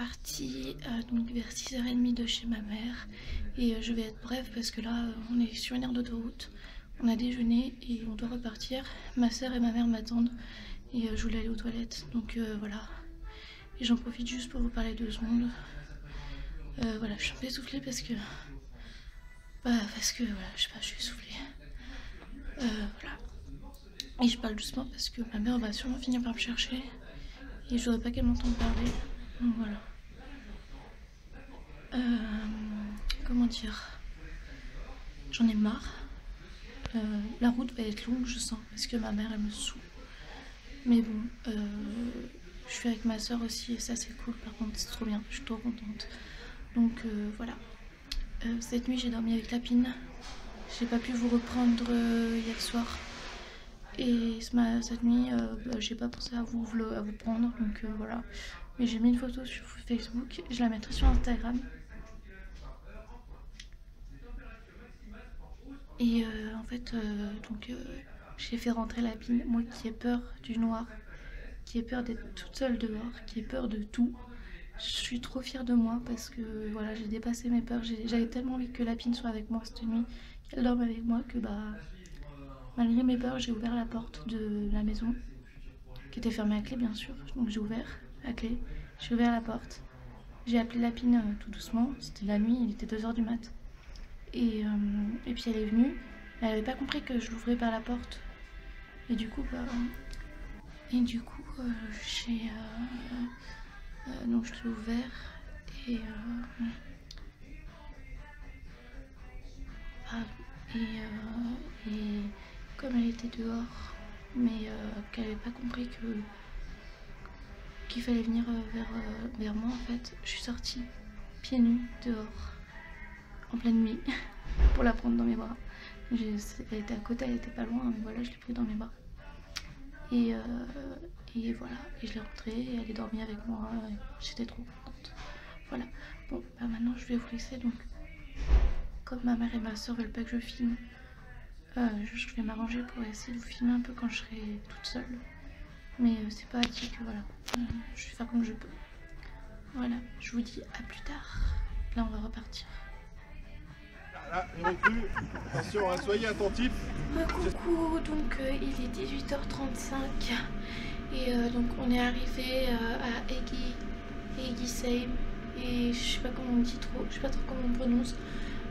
partie donc vers 6h30 de chez ma mère et je vais être brève parce que là on est sur une aire d'autoroute, on a déjeuné et on doit repartir. Ma soeur et ma mère m'attendent et je voulais aller aux toilettes, donc voilà. Et j'en profite juste pour vous parler 2 secondes. Voilà, je suis un peu essoufflée parce que voilà, je sais pas, je suis essoufflée. Voilà. Et je parle doucement parce que ma mère va sûrement finir par me chercher et je voudrais pas qu'elle m'entende parler. Donc voilà. Comment dire, j'en ai marre. La route va être longue, je sens, parce que ma mère elle me saoule. Mais bon, je suis avec ma soeur aussi et ça c'est cool. Par contre, c'est trop bien, je suis trop contente. Donc voilà. Cette nuit, j'ai dormi avec Lapine. J'ai pas pu vous reprendre hier soir. Et cette nuit, j'ai pas pensé à vous prendre, donc voilà. Mais j'ai mis une photo sur Facebook, je la mettrai sur Instagram. Et en fait, j'ai fait rentrer Lapine, moi qui ai peur du noir, qui ai peur d'être toute seule dehors, qui ai peur de tout. Je suis trop fière de moi parce que voilà, j'ai dépassé mes peurs. J'avais tellement envie que Lapine soit avec moi cette nuit, qu'elle dorme avec moi, que malgré mes peurs, j'ai ouvert la porte de la maison, qui était fermée à clé bien sûr. Donc j'ai ouvert la clé, j'ai ouvert la porte, j'ai appelé Lapine tout doucement. C'était la nuit, il était 2h du mat. Et puis elle est venue, elle avait pas compris que je l'ouvrais par la porte. Et du coup, donc je l'ai ouvert et comme elle était dehors, mais qu'elle avait pas compris qu'il fallait venir vers moi, en fait, je suis sortie pieds nus dehors en pleine nuit pour la prendre dans mes bras. Elle était à côté, elle était pas loin, mais voilà, je l'ai pris dans mes bras. Et voilà, et je l'ai rentrée et elle est dormie avec moi, j'étais trop contente. Voilà, bon, maintenant je vais vous laisser, donc comme ma mère et ma soeur veulent pas que je filme, je vais m'arranger pour essayer de vous filmer un peu quand je serai toute seule. Mais c'est pas dit que voilà, je vais faire comme je peux. Voilà, je vous dis à plus tard. Là on va repartir. Là, les recrues, attention, hein, soyez attentifs. Coucou, donc il est 18h35 et donc on est arrivé à Egisheim et je sais pas comment on dit trop, je sais pas trop comment on prononce.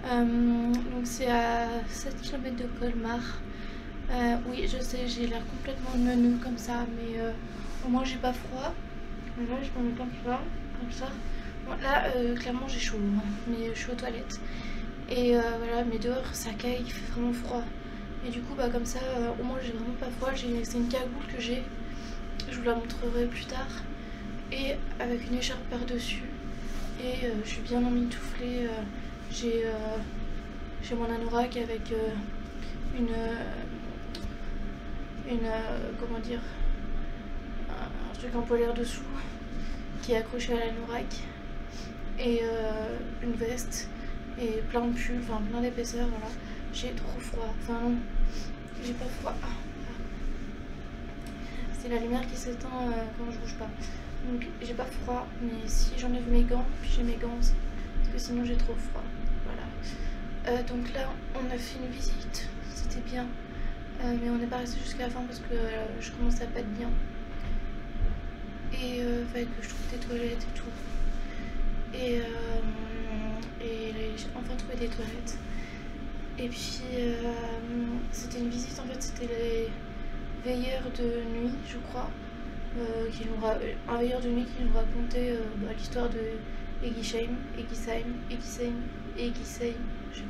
Donc c'est à 7 km de Colmar. Oui, je sais, j'ai l'air complètement neuneux comme ça, mais au moins j'ai pas froid. Mais là, je me mets comme ça. Bon, là, clairement j'ai chaud, hein, mais je suis aux toilettes. Et voilà, mais dehors ça caille, il fait vraiment froid. Et du coup, comme ça, au moins j'ai vraiment pas froid. C'est une cagoule que j'ai, je vous la montrerai plus tard. Et avec une écharpe par-dessus. Et je suis bien emmitouflée. J'ai mon anorak avec comment dire, un truc en polaire dessous qui est accroché à l'anorak. Et une veste. Et plein de pulls, enfin plein d'épaisseur, voilà. J'ai trop froid, enfin non, j'ai pas froid. C'est la lumière qui s'éteint quand je bouge pas. Donc j'ai pas froid, mais si j'enlève mes gants, puis j'ai mes gants aussi, parce que sinon j'ai trop froid. Voilà. Donc là, on a fait une visite, c'était bien. Mais on n'est pas resté jusqu'à la fin parce que je commence à pas être bien. Et fallait que je trouve des toilettes et tout. Et j'ai enfin trouvé des toilettes. Et puis c'était une visite, en fait c'était les veilleurs de nuit, je crois, un veilleur de nuit qui nous racontait l'histoire de Egisheim, je sais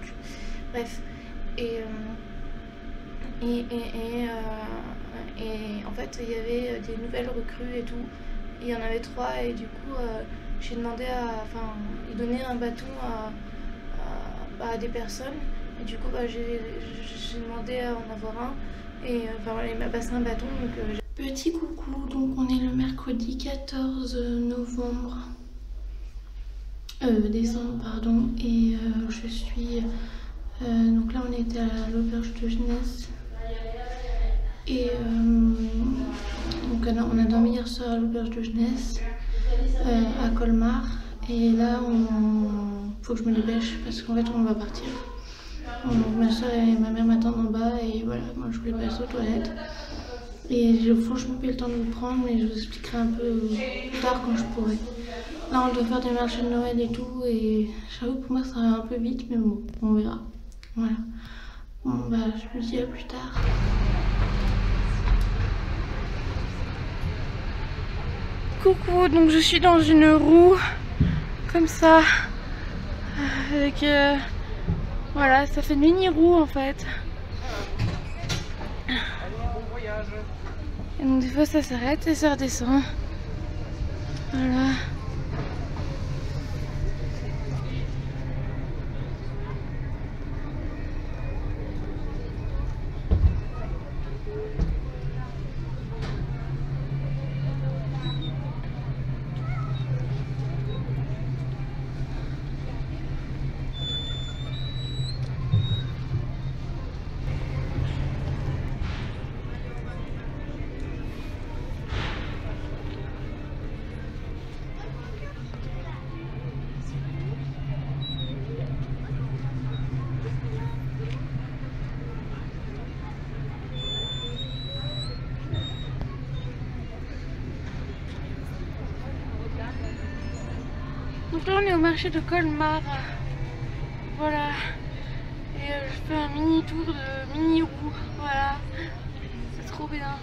plus. Bref, et en fait il y avait des nouvelles recrues et tout. Il y en avait 3 et du coup j'ai demandé ils donnaient un bâton à des personnes et du coup j'ai demandé à en avoir un et voilà, il m'a passé un bâton. Donc, petit coucou, donc on est le mercredi 14 novembre, décembre pardon, et je suis donc là on était à l'auberge de jeunesse et donc on a dormi hier soir à l'auberge de jeunesse à Colmar. Et là, faut que je me dépêche parce qu'en fait, on va partir. Donc, ma soeur et ma mère m'attendent en bas et voilà, moi je voulais passer aux toilettes. Et j'ai franchement pas eu le temps de vous prendre, mais je vous expliquerai un peu plus tard quand je pourrai. Là, on doit faire des marchés de Noël et tout, et j'avoue que pour moi ça va un peu vite, mais bon, on verra. Voilà. Bon, bah, je vous dis à plus tard. Coucou, donc je suis dans une roue, comme ça, avec... voilà, ça fait une mini-roue en fait. Et donc des fois ça s'arrête et ça redescend. Voilà. Donc là on est au marché de Colmar, voilà, et je fais un mini tour de mini roue, voilà, c'est trop bien.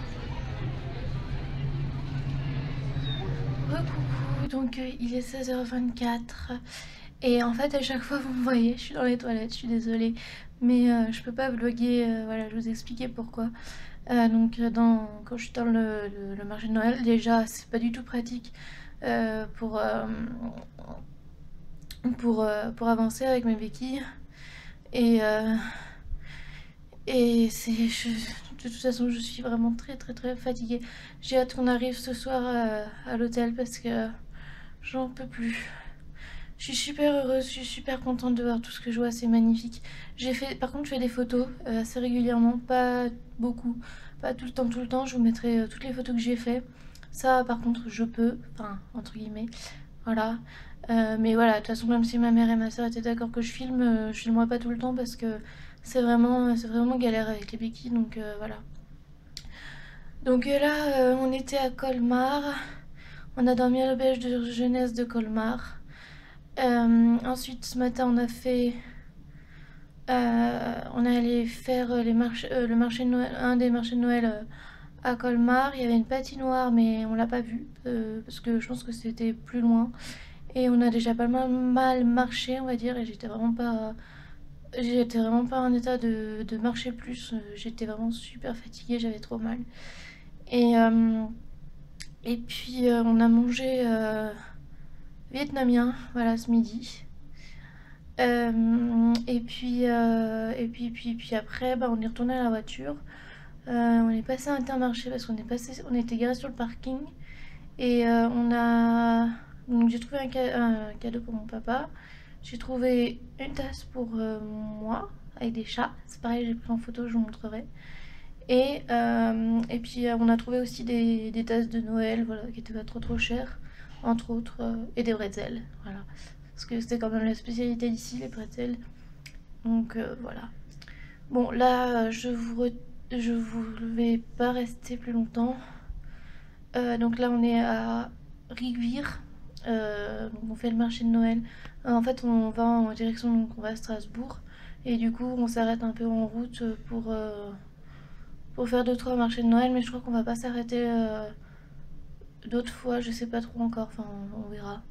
Coucou, donc il est 16h24 et en fait à chaque fois vous me voyez, je suis dans les toilettes, je suis désolée, mais je peux pas vlogger, voilà, je vais vous expliquer pourquoi. Donc quand je suis dans le marché de Noël, déjà c'est pas du tout pratique pour avancer avec mes béquilles et de toute façon je suis vraiment très fatiguée. J'ai hâte qu'on arrive ce soir à l'hôtel parce que j'en peux plus. Je suis super heureuse, je suis super contente de voir tout ce que je vois, c'est magnifique. Par contre je fais des photos assez régulièrement, pas beaucoup, pas tout le temps, je vous mettrai toutes les photos que j'ai fait. Ça par contre je peux, enfin entre guillemets, voilà. Mais voilà, de toute façon même si ma mère et ma soeur étaient d'accord que je filmerai pas tout le temps parce que c'est vraiment galère avec les béquilles, donc voilà. Donc là on était à Colmar, on a dormi à l'auberge de jeunesse de Colmar. Ensuite ce matin on est allé faire le marché de Noël, un des marchés de Noël à Colmar. Il y avait une patinoire mais on l'a pas vue parce que je pense que c'était plus loin. Et on a déjà pas mal marché on va dire, et j'étais vraiment pas en état de marcher plus, j'étais vraiment super fatiguée, j'avais trop mal. Et puis on a mangé vietnamien, voilà, ce midi. Et puis après bah, on est retourné à la voiture. On est passé à Intermarché parce qu'on était garé sur le parking. Et donc j'ai trouvé un cadeau pour mon papa. J'ai trouvé une tasse pour moi avec des chats. C'est pareil, j'ai pris en photo, je vous montrerai. Et puis on a trouvé aussi des tasses de Noël, voilà, qui étaient pas trop chères, entre autres, et des bretzels, voilà. Parce que c'était quand même la spécialité d'ici, les bretzels. Donc voilà. Bon là, je vous vais pas rester plus longtemps. Donc là on est à Rigvire. Donc on fait le marché de Noël. En fait on va en direction, donc on va à Strasbourg. Et du coup on s'arrête un peu en route pour faire 2-3 marchés de Noël. Mais je crois qu'on va pas s'arrêter d'autres fois, je sais pas trop encore, enfin on verra.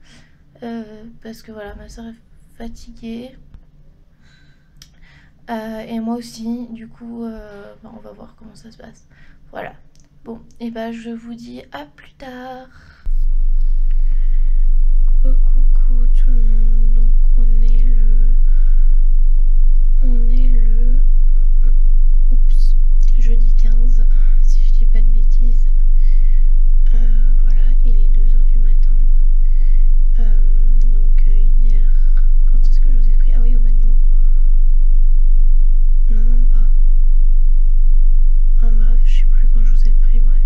Parce que voilà, ma soeur est fatiguée. Et moi aussi, du coup bah, on va voir comment ça se passe. Voilà. Bon, et bah je vous dis à plus tard. Coucou tout le monde, donc on est le oups, jeudi 15, si je dis pas de bêtises. Voilà, il est 2h du matin. Donc hier, quand est-ce que je vous ai pris? Ah oui, au McDo. Non, même pas. Ah bref, je sais plus quand je vous ai pris, bref.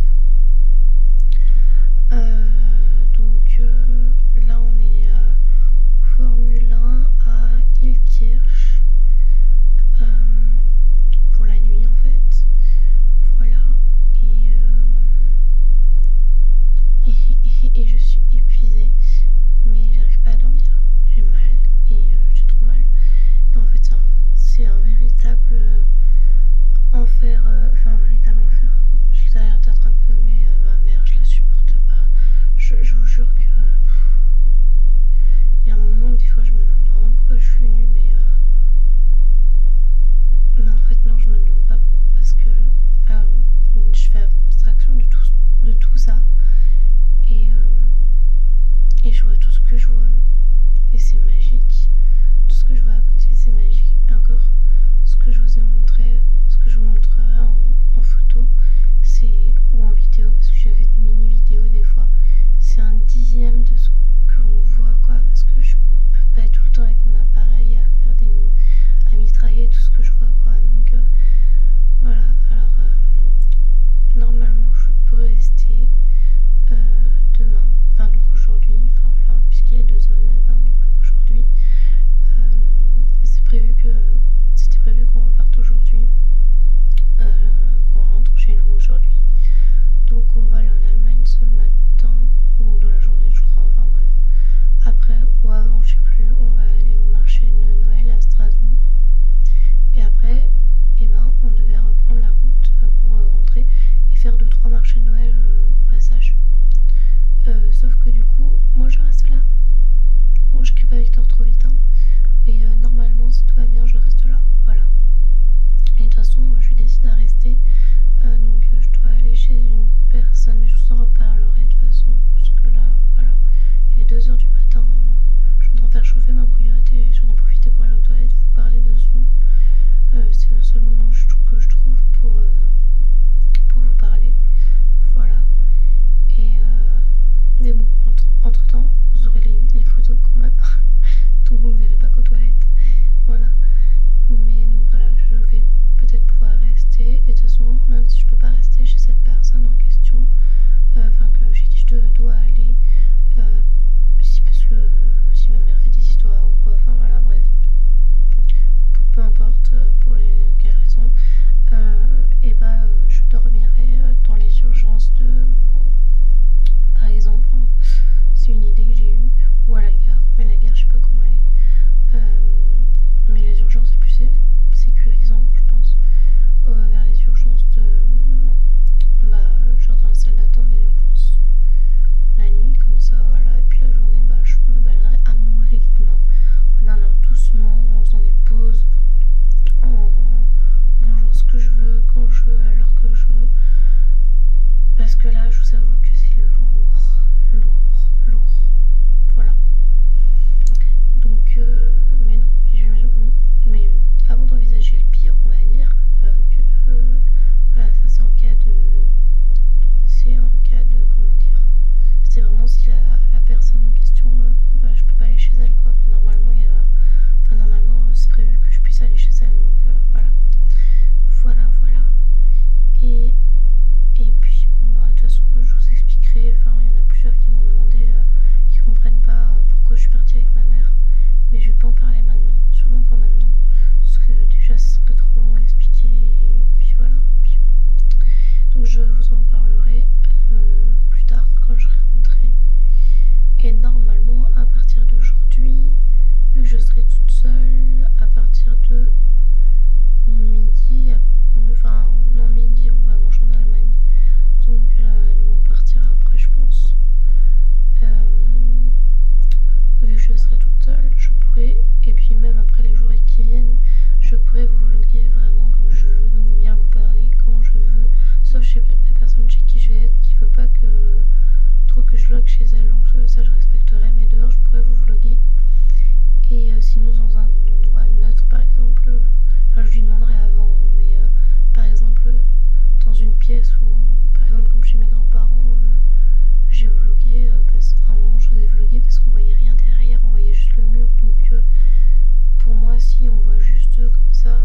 ça,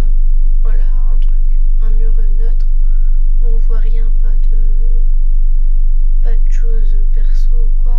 voilà, un truc, un mur neutre où on voit rien, pas de choses perso ou quoi.